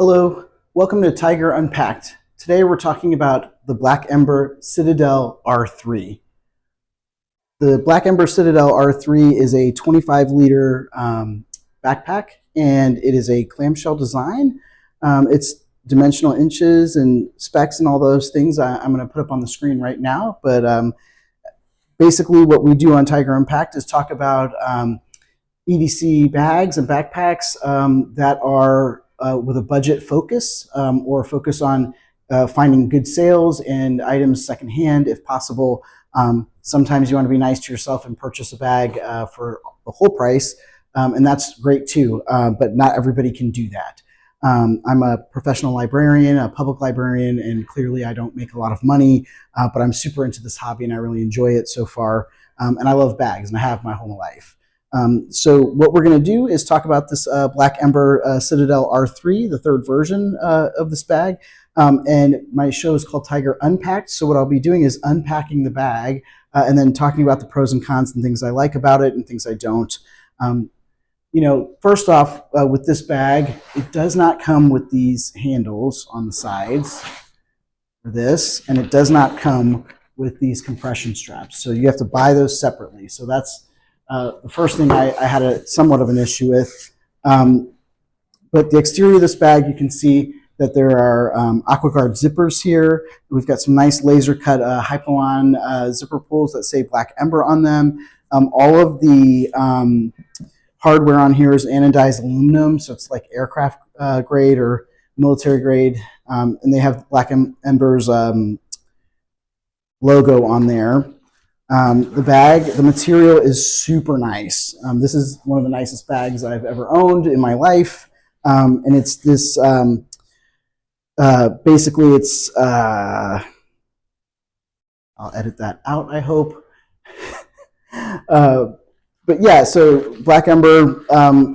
Hello, welcome to Tiger Unpacked. Today we're talking about the Black Ember Citadel R3. The Black Ember Citadel R3 is a 25-liter backpack, and it is a clamshell design. It's dimensional inches and specs and all those things I'm going to put up on the screen right now, but basically what we do on Tiger Unpacked is talk about EDC bags and backpacks that are with a budget focus or focus on finding good sales and items secondhand if possible. Sometimes you want to be nice to yourself and purchase a bag for the whole price, and that's great too, but not everybody can do that. I'm a professional librarian, a public librarian, and clearly I don't make a lot of money, but I'm super into this hobby and I really enjoy it so far, and I love bags and I have my whole life. So what we're going to do is talk about this Black Ember Citadel R3, the third version of this bag. And my show is called Tiger Unpacked. So what I'll be doing is unpacking the bag and then talking about the pros and cons and things I like about it and things I don't. First off, with this bag, it does not come with these handles on the sides for this, and it does not come with these compression straps. So you have to buy those separately. So that's the first thing I had somewhat of an issue with. But the exterior of this bag, you can see that there are AquaGuard zippers here. We've got some nice laser cut Hypo-On zipper pulls that say Black Ember on them. All of the hardware on here is anodized aluminum, so it's like aircraft grade or military grade. And they have Black Ember's logo on there. The bag, the material is super nice. This is one of the nicest bags I've ever owned in my life. And it's this, basically it's, I'll edit that out, I hope. But yeah, so Black Ember,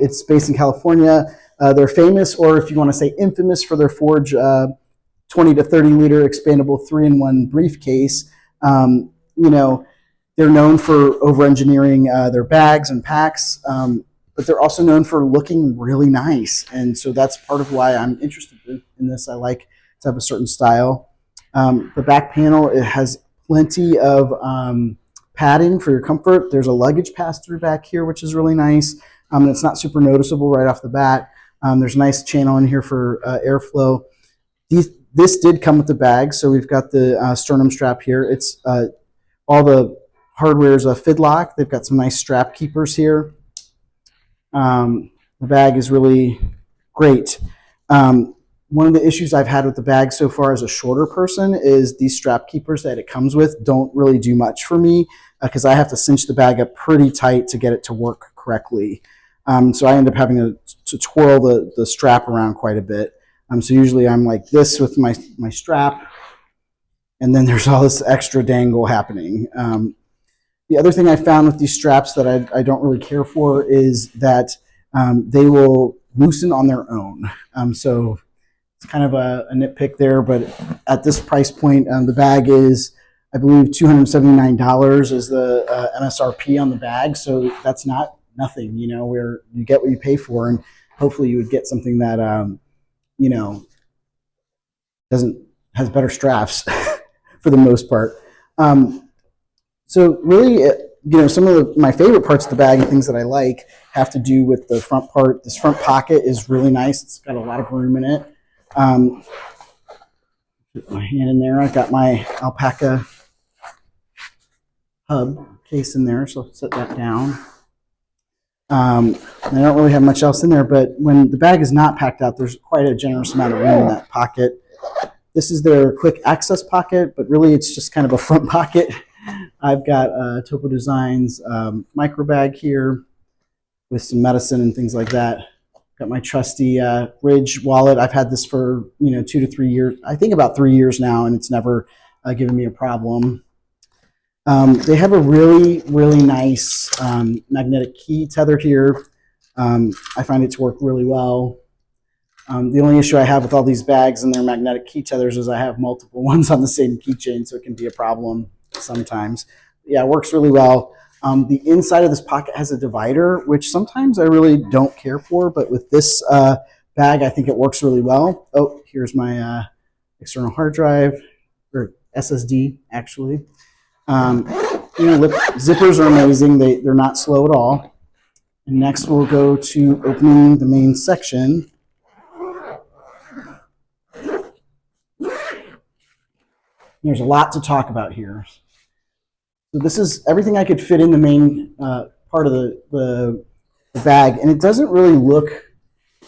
it's based in California. They're famous, or if you want to say infamous, for their Forge 20 to 30 liter expandable 3-in-1 briefcase. They're known for over-engineering their bags and packs, but they're also known for looking really nice. And so that's part of why I'm interested in this. I like to have a certain style. The back panel, it has plenty of padding for your comfort. There's a luggage pass-through back here, which is really nice. And it's not super noticeable right off the bat. There's a nice channel in here for airflow. This did come with the bag, so we've got the sternum strap here. It's all the hardware is a Fidlock. They've got some nice strap keepers here. The bag is really great. One of the issues I've had with the bag so far as a shorter person is these strap keepers that it comes with don't really do much for me because I have to cinch the bag up pretty tight to get it to work correctly. So I end up having to twirl the strap around quite a bit. So usually I'm like this with my strap, and then there's all this extra dangle happening. The other thing I found with these straps that I don't really care for is that they will loosen on their own. So it's kind of a nitpick there, but at this price point, the bag is, I believe, $279 is the MSRP on the bag. So that's not nothing, where you get what you pay for, and hopefully you would get something that, has better straps for the most part. So really, some of my favorite parts of the bag and things that I like have to do with the front part. This front pocket is really nice. It's got a lot of room in it. Put my hand in there. I've got my alpaca hub case in there, so I'll set that down. I don't really have much else in there, but when the bag is not packed out, there's quite a generous amount of room in that pocket. This is their quick access pocket, but really it's just kind of a front pocket. I've got Topo Designs micro bag here with some medicine and things like that. Got my trusty Ridge wallet. I've had this for 2 to 3 years. I think about 3 years now, and it's never given me a problem. They have a really, really nice magnetic key tether here. I find it to work really well. The only issue I have with all these bags and their magnetic key tethers is I have multiple ones on the same keychain, so it can be a problem sometimes. Yeah, it works really well. The inside of this pocket has a divider, which sometimes I really don't care for, but with this bag, I think it works really well. Oh, here's my external hard drive, or SSD, actually. Zippers are amazing. They're not slow at all. And next we'll go to opening the main section. There's a lot to talk about here. So this is everything I could fit in the main part of the bag, and it doesn't really look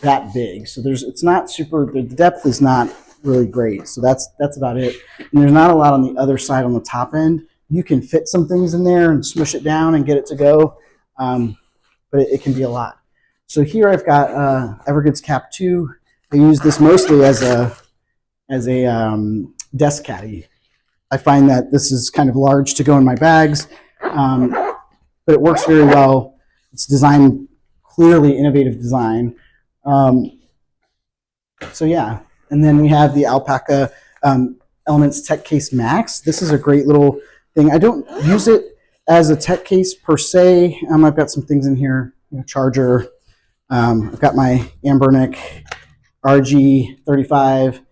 that big. So it's not super, the depth is not really great. So that's about it. And there's not a lot on the other side on the top end. You can fit some things in there and smush it down and get it to go, but it can be a lot. So here I've got Evergood's Cap 2. I use this mostly as a desk caddy. I find that this is kind of large to go in my bags, but it works very well. It's designed clearly innovative design. So yeah, and then we have the Alpaca Elements Tech Case Max. This is a great little thing. I don't use it as a tech case per se. I've got some things in here, charger. I've got my Ambernic RG35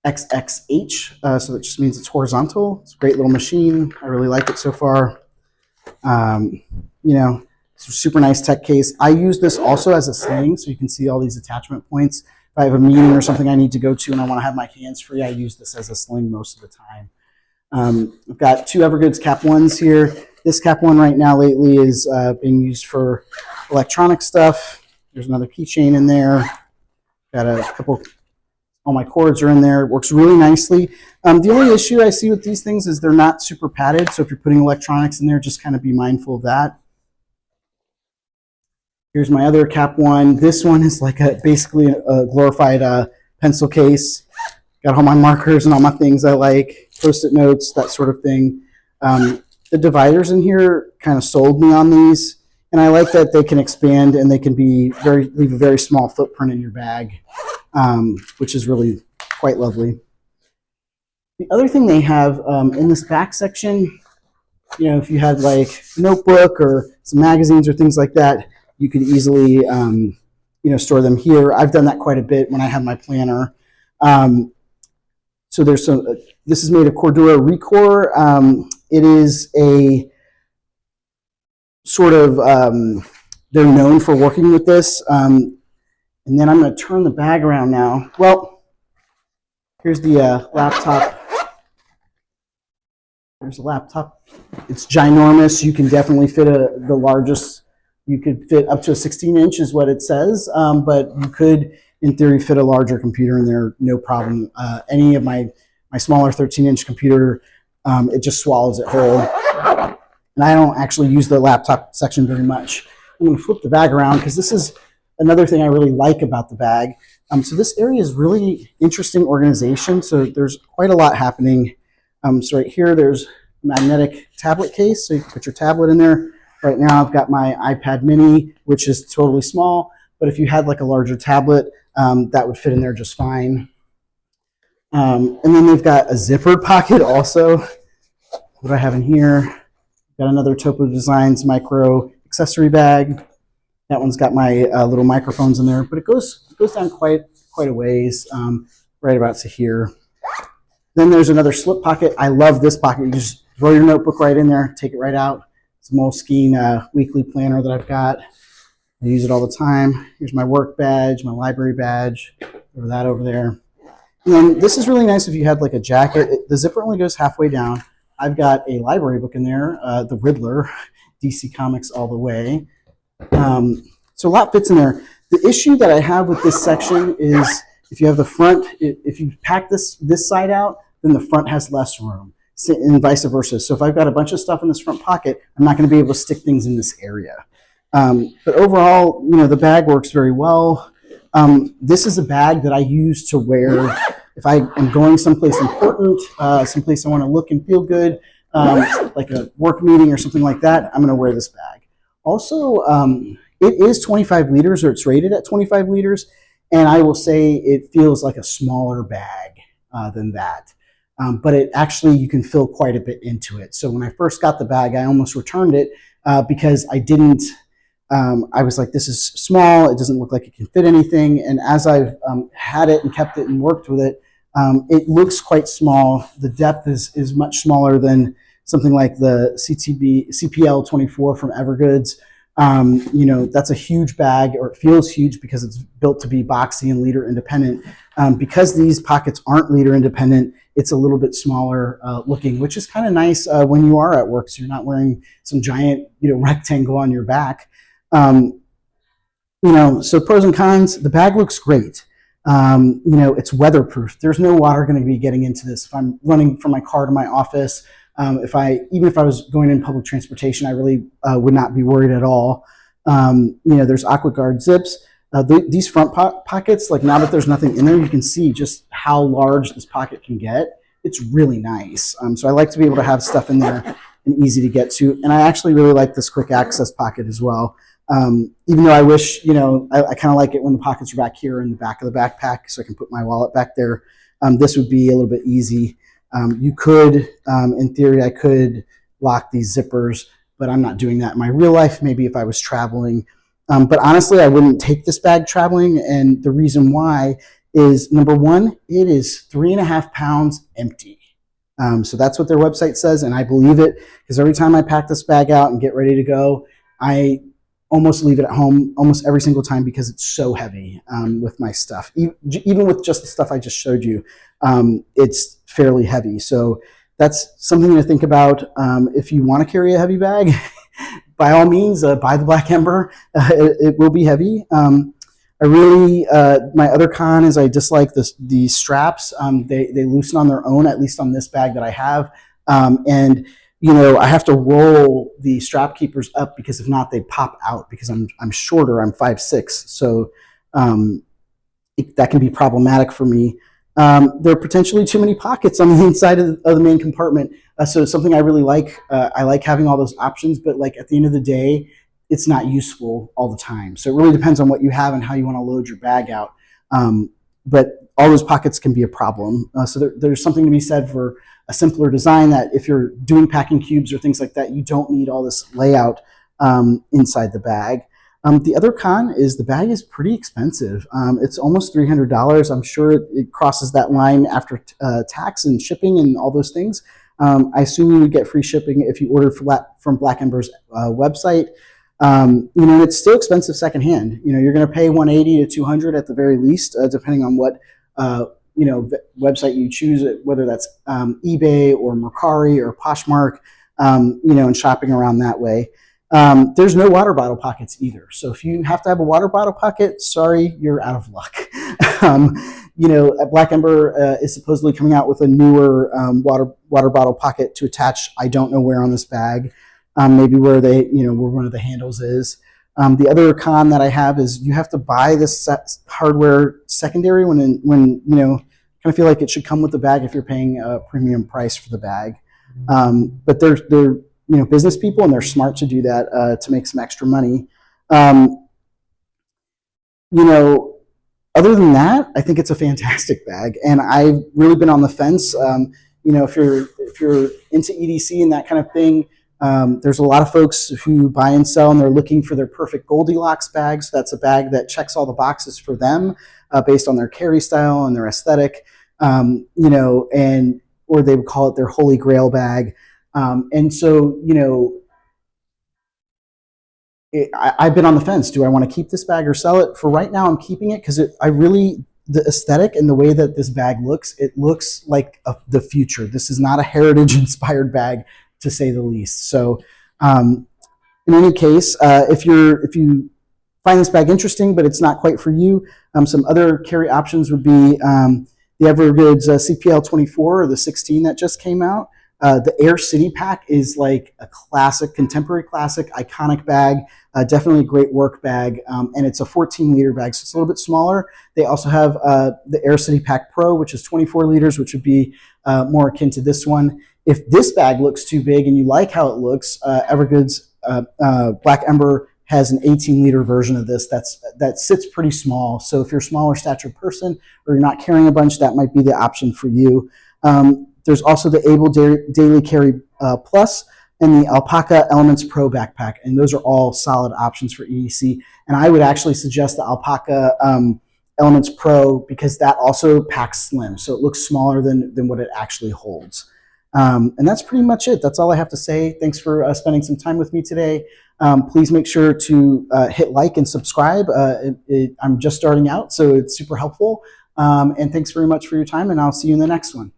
XXH, so that just means it's horizontal. It's a great little machine. I really like it so far. It's a super nice tech case. I use this also as a sling, so you can see all these attachment points. If I have a meeting or something I need to go to and I want to have my hands free, I use this as a sling most of the time. I've got 2 Evergood's Cap 1s here. This Cap 1 right now lately is being used for electronic stuff. There's another keychain in there. Got a couple, all my cords are in there. It works really nicely. The only issue I see with these things is they're not super padded, so if you're putting electronics in there, just kind of be mindful of that. Here's my other Cap 1. This one is like basically a glorified pencil case. Got all my markers and all my things I like, Post-it notes, that sort of thing. The dividers in here kind of sold me on these, and I like that they can expand and they can leave a very small footprint in your bag, which is really quite lovely. The other thing they have in this back section, if you had like a notebook or some magazines or things like that, you could easily, store them here. I've done that quite a bit when I have my planner. So there's this is made of Cordura Recore. It is a sort of, they're known for working with this. And then I'm going to turn the bag around now. Well, here's the laptop. There's a laptop. It's ginormous. You can definitely fit the largest. You could fit up to a 16-inch is what it says, but you could, in theory, fit a larger computer in there, no problem. Any of my smaller 13-inch computer, it just swallows it whole. And I don't actually use the laptop section very much. I'm going to flip the bag around because this is another thing I really like about the bag. So this area is really interesting organization. So there's quite a lot happening. So right here, there's a magnetic tablet case. So you can put your tablet in there. Right now I've got my iPad mini, which is totally small, but if you had like a larger tablet, that would fit in there just fine. And then they've got a zippered pocket also. What do I have in here? Got another Topo Designs micro accessory bag. That one's got my little microphones in there, but it goes down quite a ways, right about to here. Then there's another slip pocket. I love this pocket. You just throw your notebook right in there, take it right out. It's a Moleskine weekly planner that I've got. I use it all the time. Here's my work badge, my library badge, that over there. And then this is really nice if you had like a jacket. The zipper only goes halfway down. I've got a library book in there, The Riddler, DC Comics all the way. So a lot fits in there. The issue that I have with this section is if you have the front, if you pack this side out, then the front has less room, and vice versa. So if I've got a bunch of stuff in this front pocket, I'm not going to be able to stick things in this area. But overall, the bag works very well. This is a bag that I use to wear if I am going someplace important, someplace I want to look and feel good, like a work meeting or something like that. I'm going to wear this bag. Also, it is 25 liters, or it's rated at 25 liters, and I will say it feels like a smaller bag than that. But it actually, you can fill quite a bit into it. So when I first got the bag, I almost returned it because I didn't I was like, this is small. It doesn't look like it can fit anything. And as I've had it and kept it and worked with it, it looks quite small. The depth is much smaller than something like the CPL 24 from Evergoods. That's a huge bag, or it feels huge because it's built to be boxy and leader independent. Because these pockets aren't leader independent, it's a little bit smaller looking, which is kind of nice when you are at work, so you're not wearing some giant rectangle on your back. So pros and cons. The bag looks great. It's weatherproof. There's no water going to be getting into this. If I'm running from my car to my office, even if I was going in public transportation, I really would not be worried at all. There's AquaGuard zips. These front pockets, like now that there's nothing in there, you can see just how large this pocket can get. It's really nice. So I like to be able to have stuff in there and easy to get to. And I actually really like this quick access pocket as well. Even though I wish, I kind of like it when the pockets are back here in the back of the backpack, so I can put my wallet back there. This would be a little bit easy. You could, in theory, I could lock these zippers, but I'm not doing that in my real life. Maybe if I was traveling. But honestly, I wouldn't take this bag traveling. And the reason why is, number one, it is 3.5 pounds empty. So that's what their website says, and I believe it, because every time I pack this bag out and get ready to go, I almost leave it at home almost every single time because it's so heavy with my stuff. Even with just the stuff I just showed you, it's fairly heavy. So that's something to think about. If you want to carry a heavy bag, by all means, buy the Black Ember. It will be heavy. My other con is I dislike the straps. They loosen on their own, at least on this bag that I have. I have to roll the strap keepers up because if not, they pop out because I'm shorter. I'm 5'6", so that can be problematic for me. There are potentially too many pockets on the inside of the main compartment, so it's something I really like. I like having all those options, but like at the end of the day, it's not useful all the time. So it really depends on what you have and how you want to load your bag out. But all those pockets can be a problem. So there's something to be said for a simpler design, that if you're doing packing cubes or things like that, you don't need all this layout inside the bag. The other con is the bag is pretty expensive. It's almost $300. I'm sure it crosses that line after tax and shipping and all those things. I assume you would get free shipping if you order from Black Ember's website. It's still expensive secondhand. You're going to pay $180 to $200 at the very least, depending on what website you choose, whether that's eBay or Mercari or Poshmark, and shopping around that way. There's no water bottle pockets either. So if you have to have a water bottle pocket, sorry, you're out of luck. Black Ember is supposedly coming out with a newer water bottle pocket to attach. I don't know where on this bag. Maybe where where one of the handles is. The other con that I have is you have to buy this hardware secondary when kind of feel like it should come with the bag if you're paying a premium price for the bag. But they're business people, and they're smart to do that to make some extra money. Other than that, I think it's a fantastic bag, and I've really been on the fence. If you're into EDC and that kind of thing, there's a lot of folks who buy and sell, and they're looking for their perfect Goldilocks bags. That's a bag that checks all the boxes for them based on their carry style and their aesthetic, or they would call it their holy grail bag. I've been on the fence. Do I want to keep this bag or sell it? For right now, I'm keeping it because the aesthetic and the way that this bag looks, it looks like the future. This is not a heritage-inspired bag, to say the least. So in any case, if you find this bag interesting, but it's not quite for you, some other carry options would be the Evergoods CPL 24 or the 16 that just came out. The Air City Pack is like a classic, contemporary classic, iconic bag, definitely a great work bag, and it's a 14-liter bag, so it's a little bit smaller. They also have the Air City Pack Pro, which is 24 liters, which would be more akin to this one. If this bag looks too big and you like how it looks, Evergoods Black Ember has an 18-liter version of this that sits pretty small. So if you're a smaller stature person or you're not carrying a bunch, that might be the option for you. There's also the Able Daily Carry Plus. and the Alpaca Elements Pro backpack. And those are all solid options for EDC. And I would actually suggest the Alpaca Elements Pro because that also packs slim. So it looks smaller than what it actually holds. And that's pretty much it. That's all I have to say. Thanks for spending some time with me today. Please make sure to hit like and subscribe. I'm just starting out, so it's super helpful. And thanks very much for your time, and I'll see you in the next one.